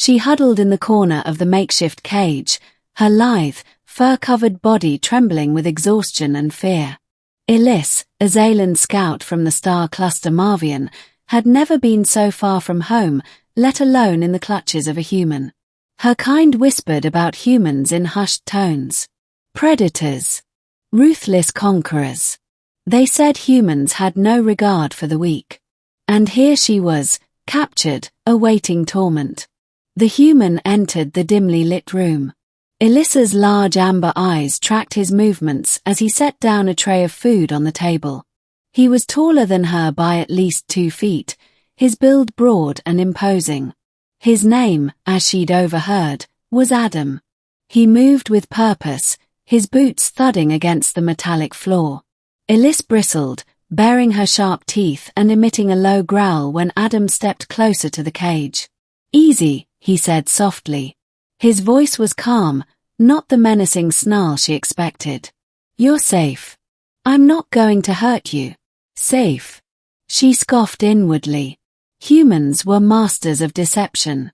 She huddled in the corner of the makeshift cage, her lithe, fur-covered body trembling with exhaustion and fear. Elyss, a Xeylan scout from the star cluster Marvian, had never been so far from home, let alone in the clutches of a human. Her kind whispered about humans in hushed tones. Predators. Ruthless conquerors. They said humans had no regard for the weak. And here she was, captured, awaiting torment. The human entered the dimly lit room. Elyssa's large amber eyes tracked his movements as he set down a tray of food on the table. He was taller than her by at least 2 feet, his build broad and imposing. His name, as she'd overheard, was Adam. He moved with purpose, his boots thudding against the metallic floor. Elyss bristled, baring her sharp teeth and emitting a low growl when Adam stepped closer to the cage. "Easy," he said softly. His voice was calm, not the menacing snarl she expected. "You're safe. I'm not going to hurt you." Safe. She scoffed inwardly. Humans were masters of deception.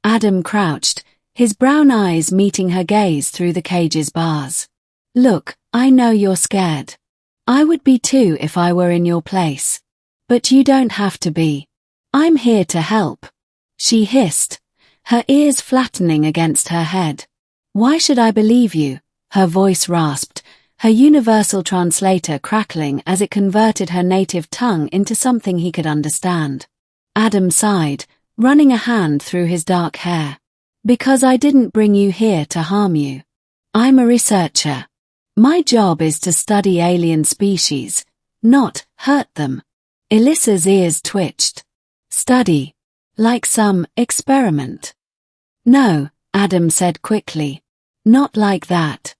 Adam crouched, his brown eyes meeting her gaze through the cage's bars. "Look, I know you're scared. I would be too if I were in your place. But you don't have to be. I'm here to help," she hissed, her ears flattening against her head. "Why should I believe you?" Her voice rasped, her universal translator crackling as it converted her native tongue into something he could understand. Adam sighed, running a hand through his dark hair. "Because I didn't bring you here to harm you. I'm a researcher. My job is to study alien species, not hurt them." Elyssa's ears twitched. "Study? Like some experiment?" "No," Adam said quickly. "Not like that.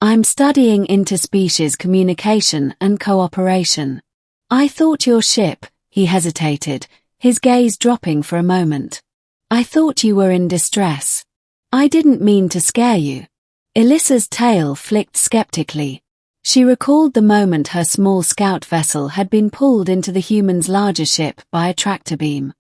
I'm studying interspecies communication and cooperation." "I thought your ship," he hesitated, his gaze dropping for a moment. "I thought you were in distress. I didn't mean to scare you." Elyssa's tail flicked skeptically. She recalled the moment her small scout vessel had been pulled into the human's larger ship by a tractor beam.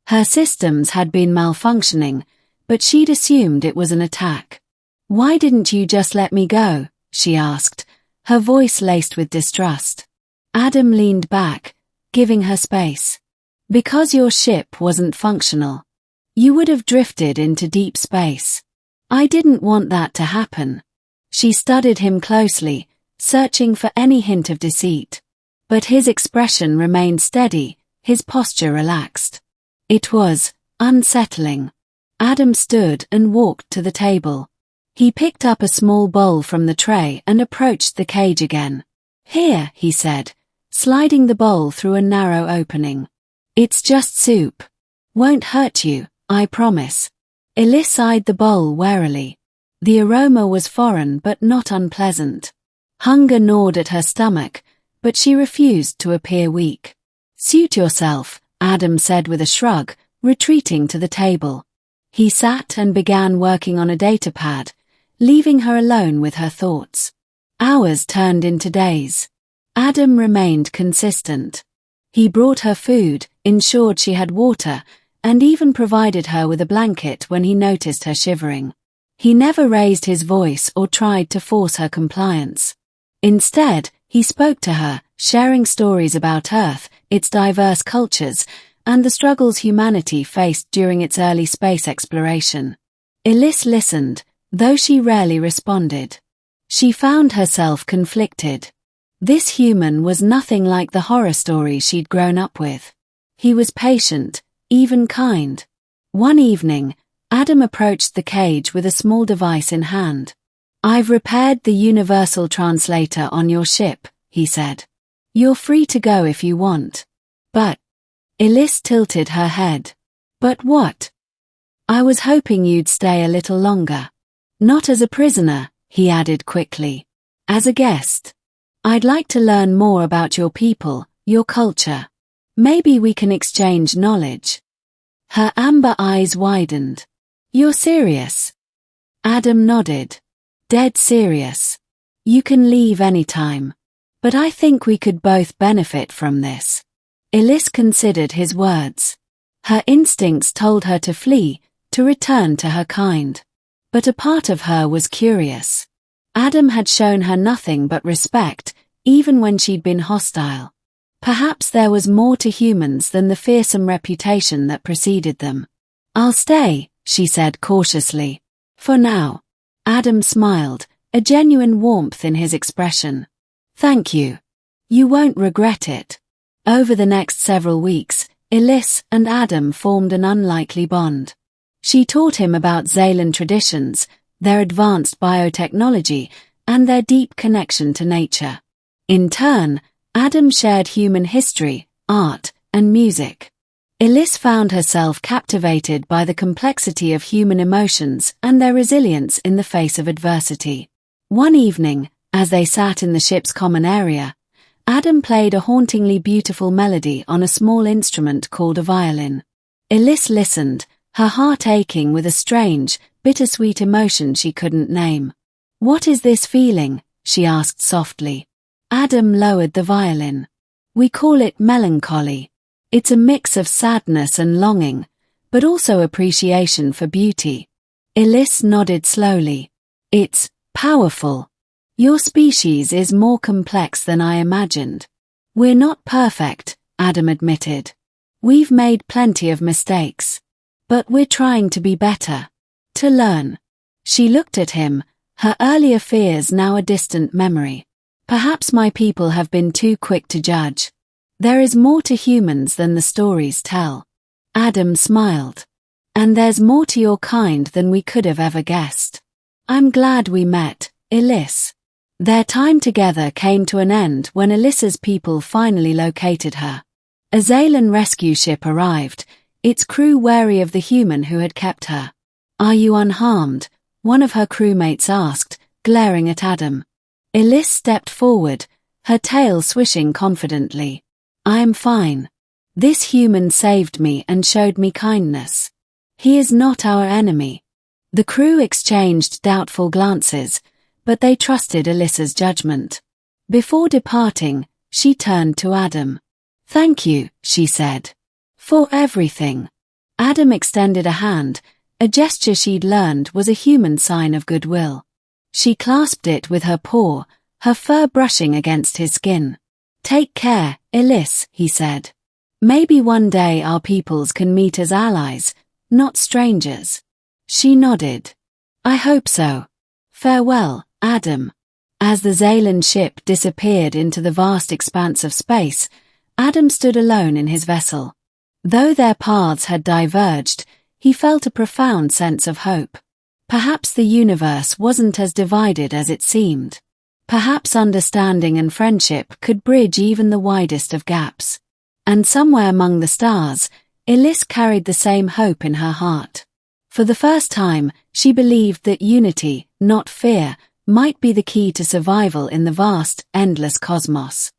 Her systems had been malfunctioning, but she'd assumed it was an attack. "Why didn't you just let me go?" she asked, her voice laced with distrust. Adam leaned back, giving her space. "Because your ship wasn't functional. You would have drifted into deep space. I didn't want that to happen." She studied him closely, searching for any hint of deceit. But his expression remained steady, his posture relaxed. It was unsettling. Adam stood and walked to the table. He picked up a small bowl from the tray and approached the cage again. "Here," he said, sliding the bowl through a narrow opening. "It's just soup. Won't hurt you, I promise." Elyss eyed the bowl warily. The aroma was foreign but not unpleasant. Hunger gnawed at her stomach, but she refused to appear weak. "Suit yourself," Adam said with a shrug, retreating to the table. He sat and began working on a datapad, leaving her alone with her thoughts. Hours turned into days. Adam remained consistent. He brought her food, ensured she had water, and even provided her with a blanket when he noticed her shivering. He never raised his voice or tried to force her compliance. Instead, he spoke to her, sharing stories about Earth, its diverse cultures, and the struggles humanity faced during its early space exploration. Elyss listened, though she rarely responded. She found herself conflicted. This human was nothing like the horror stories she'd grown up with. He was patient, even kind. One evening, Adam approached the cage with a small device in hand. "I've repaired the universal translator on your ship," he said. "You're free to go if you want." "But..." Elyss tilted her head. "But what?" "I was hoping you'd stay a little longer. Not as a prisoner," he added quickly. "As a guest. I'd like to learn more about your people, your culture. Maybe we can exchange knowledge." Her amber eyes widened. "You're serious?" Adam nodded. "Dead serious. You can leave anytime. But I think we could both benefit from this." Elyss considered his words. Her instincts told her to flee, to return to her kind. But a part of her was curious. Adam had shown her nothing but respect, even when she'd been hostile. Perhaps there was more to humans than the fearsome reputation that preceded them. "I'll stay," she said cautiously. "For now." Adam smiled, a genuine warmth in his expression. "Thank you. You won't regret it." Over the next several weeks, Elyss and Adam formed an unlikely bond. She taught him about Xeylan traditions, their advanced biotechnology, and their deep connection to nature. In turn, Adam shared human history, art, and music. Elyss found herself captivated by the complexity of human emotions and their resilience in the face of adversity. One evening, as they sat in the ship's common area, Adam played a hauntingly beautiful melody on a small instrument called a violin. Elyss listened, her heart aching with a strange, bittersweet emotion she couldn't name. "What is this feeling?" she asked softly. Adam lowered the violin. "We call it melancholy. It's a mix of sadness and longing, but also appreciation for beauty." Elyss nodded slowly. "It's powerful. Your species is more complex than I imagined." "We're not perfect," Adam admitted. "We've made plenty of mistakes. But we're trying to be better. To learn." She looked at him, her earlier fears now a distant memory. "Perhaps my people have been too quick to judge. There is more to humans than the stories tell." Adam smiled. "And there's more to your kind than we could have ever guessed. I'm glad we met, Elyss." Their time together came to an end when Elyss's people finally located her. A Xeylan rescue ship arrived, its crew wary of the human who had kept her. "Are you unharmed?" one of her crewmates asked, glaring at Adam. Elyss stepped forward, her tail swishing confidently. "I am fine. This human saved me and showed me kindness. He is not our enemy." The crew exchanged doubtful glances, but they trusted Elyss's judgment. Before departing, she turned to Adam. "Thank you," she said. "For everything." Adam extended a hand, a gesture she'd learned was a human sign of goodwill. She clasped it with her paw, her fur brushing against his skin. "Take care, Elyss," he said. "Maybe one day our peoples can meet as allies, not strangers." She nodded. "I hope so. Farewell, Adam." As the Xeylan ship disappeared into the vast expanse of space, Adam stood alone in his vessel. Though their paths had diverged, he felt a profound sense of hope. Perhaps the universe wasn't as divided as it seemed. Perhaps understanding and friendship could bridge even the widest of gaps. And somewhere among the stars, Elyss carried the same hope in her heart. For the first time, she believed that unity, not fear, might be the key to survival in the vast, endless cosmos.